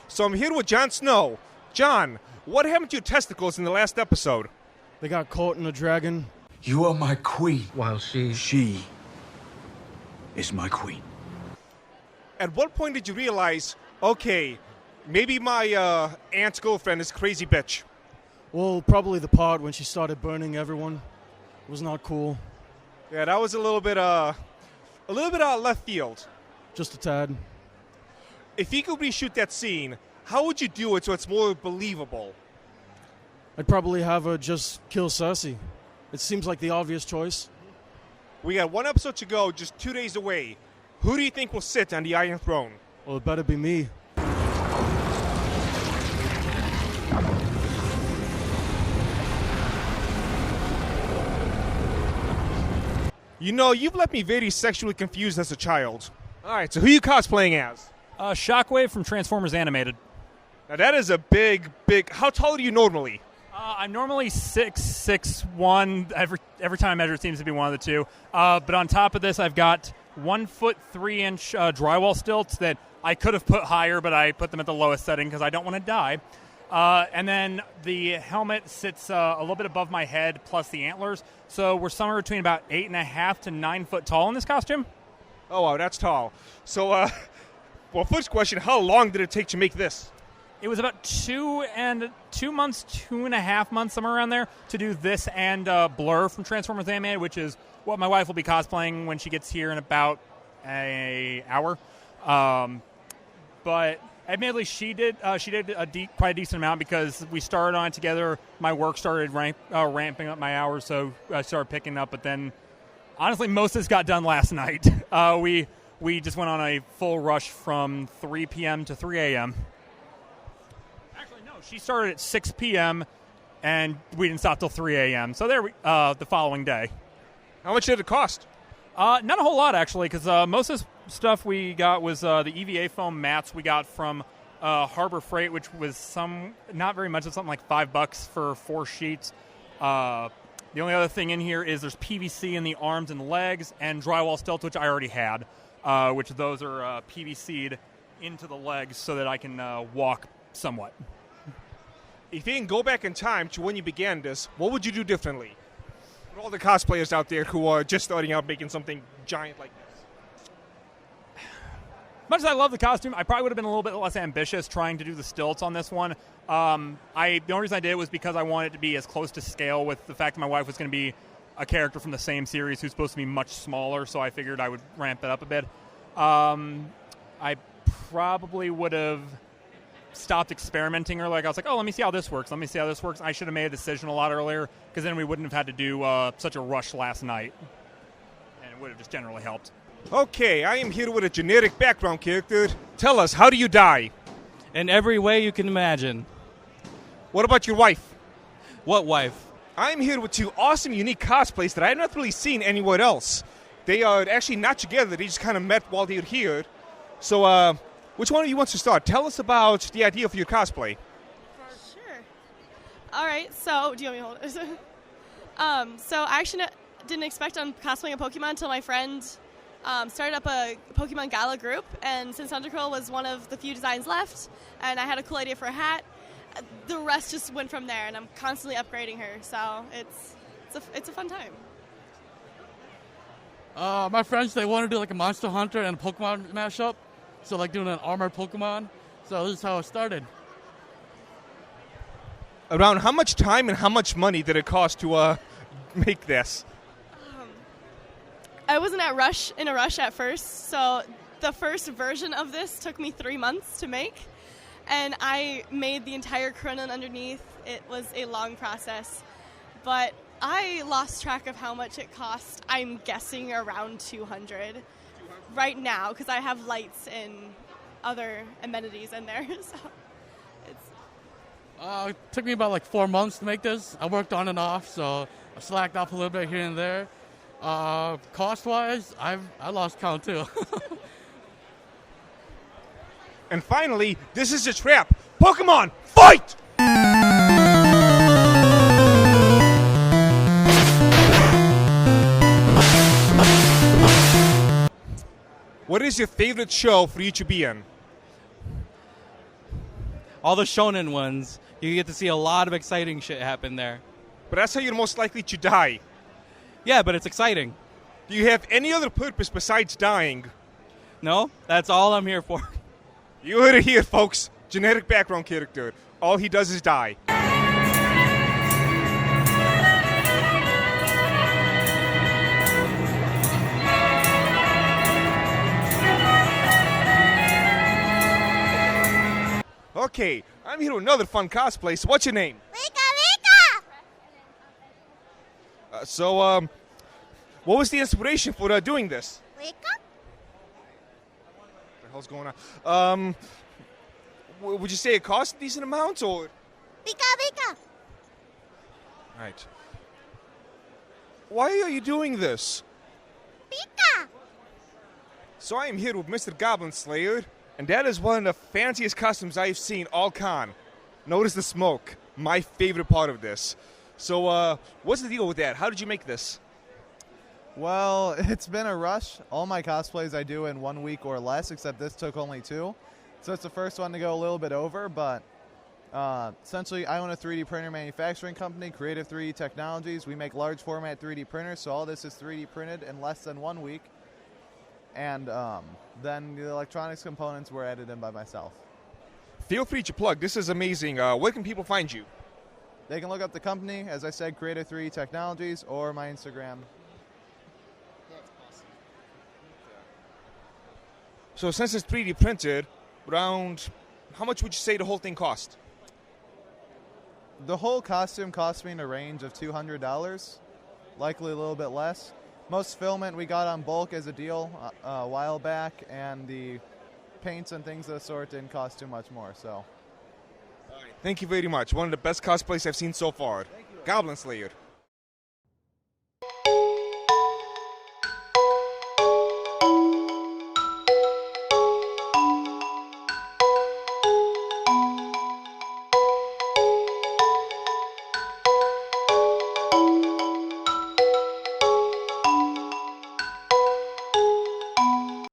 So I'm here with Jon Snow. John, what happened to your testicles in the last episode? They got caught in a dragon. You are my queen. While she is my queen. At what point did you realize, okay, maybe my aunt's girlfriend is a crazy bitch? Well, probably the part when she started burning everyone. It was not cool. Yeah, that was a little bit out of left field. Just a tad. If you could reshoot that scene, how would you do it so it's more believable? I'd probably have her just kill Cersei. It seems like the obvious choice. We got one episode to go, just 2 days away. Who do you think will sit on the Iron Throne? Well, it better be me. You know, you've left me very sexually confused as a child. All right, so who are you cosplaying as? Shockwave from Transformers Animated. Now, that is a big... How tall are you normally? I'm normally 6'1". Every time I measure, it seems to be one of the two. But on top of this, I've got 1 foot 3 inch drywall stilts that I could have put higher, but I put them at the lowest setting because I don't want to die. And then the helmet sits a little bit above my head, plus the antlers. So we're somewhere between about 8.5 to 9 foot tall in this costume. Oh, wow, that's tall. So, well, first question, how long did it take to make this? It was about 2 months, 2.5 months, somewhere around there, to do this and Blur from Transformers Animated, which is what my wife will be cosplaying when she gets here in about an hour. But admittedly, she did quite a decent amount because we started on it together. My work started ramping up my hours, so I started picking up. But then, honestly, most of this got done last night. We just went on a full rush from 3 p.m. to 3 a.m. Actually, no, she started at 6 p.m. and we didn't stop till 3 a.m. So the following day. How much did it cost? Not a whole lot, actually, because most of the stuff we got was the EVA foam mats we got from Harbor Freight, which was not very much, it's something like $5 for 4 sheets. The only other thing in here is there's PVC in the arms and legs and drywall stilts, which I already had, which those are PVC'd into the legs so that I can walk somewhat. If you can go back in time to when you began this, what would you do differently? For all the cosplayers out there who are just starting out making something giant like this. Much as I love the costume, I probably would have been a little bit less ambitious trying to do the stilts on this one. The only reason I did it was because I wanted it to be as close to scale with the fact that my wife was going to be a character from the same series who's supposed to be much smaller, so I figured I would ramp it up a bit. I probably would have stopped experimenting early. I was like, let me see how this works. I should have made a decision a lot earlier because then we wouldn't have had to do such a rush last night. And it would have just generally helped. Okay, I am here with a generic background character. Tell us, how do you die? In every way you can imagine. What about your wife? What wife? I'm here with 2 awesome, unique cosplays that I have not really seen anywhere else. They are actually not together. They just kind of met while they were here. So, which one of you wants to start? Tell us about the idea for your cosplay. Sure. All right, so do you want me to hold it? So I actually didn't expect on cosplaying a Pokemon until my friend started up a Pokemon Gala group, and since Undercurl was one of the few designs left, and I had a cool idea for a hat, the rest just went from there, and I'm constantly upgrading her, so it's a fun time. My friends, they want to do like a Monster Hunter and a Pokemon mashup, so like doing an armored Pokemon, so this is how it started. Around how much time and how much money did it cost to make this? I wasn't in a rush at first, so the first version of this took me 3 months to make, and I made the entire Cronin underneath. It was a long process, but I lost track of how much it cost. I'm guessing around $200 right now because I have lights and other amenities in there. So it took me about like 4 months to make this. I worked on and off, so I slacked off a little bit here and there. Cost-wise, I lost count too. And finally, this is a trap. Pokemon, fight! What is your favorite show for you to be in? all the shonen ones. You get to see a lot of exciting shit happen there. But that's how you're most likely to die. Yeah, but it's exciting. Do you have any other purpose besides dying? No, that's all I'm here for. You heard it here, folks. Genetic background character. All he does is die. Okay, I'm here with another fun cosplay. So what's your name? So, what was the inspiration for doing this? What the hell's going on? Would you say it cost a decent amount, or? Right. Why are you doing this? So I am here with Mr. Goblin Slayer, and that is one of the fanciest costumes I've seen all con. Notice the smoke, my favorite part of this. So, what's the deal with that? How did you make this? Well, it's been a rush. All my cosplays I do in 1 week or less, except this took only 2. So it's the first one to go a little bit over, but essentially I own a 3D printer manufacturing company, Creative 3D Technologies. We make large format 3D printers, so all this is 3D printed in less than 1 week. And then the electronics components were added in by myself. Feel free to plug. This is amazing. Where can people find you? They can look up the company, as I said, Creative 3D Technologies, or my Instagram. So since it's 3D printed, around how much would you say the whole thing cost? The whole costume cost me in a range of $200, likely a little bit less. Most filament we got on bulk as a deal a while back, and the paints and things of the sort didn't cost too much more. So, Thank you very much. One of the best cosplays I've seen so far. Goblin Slayer.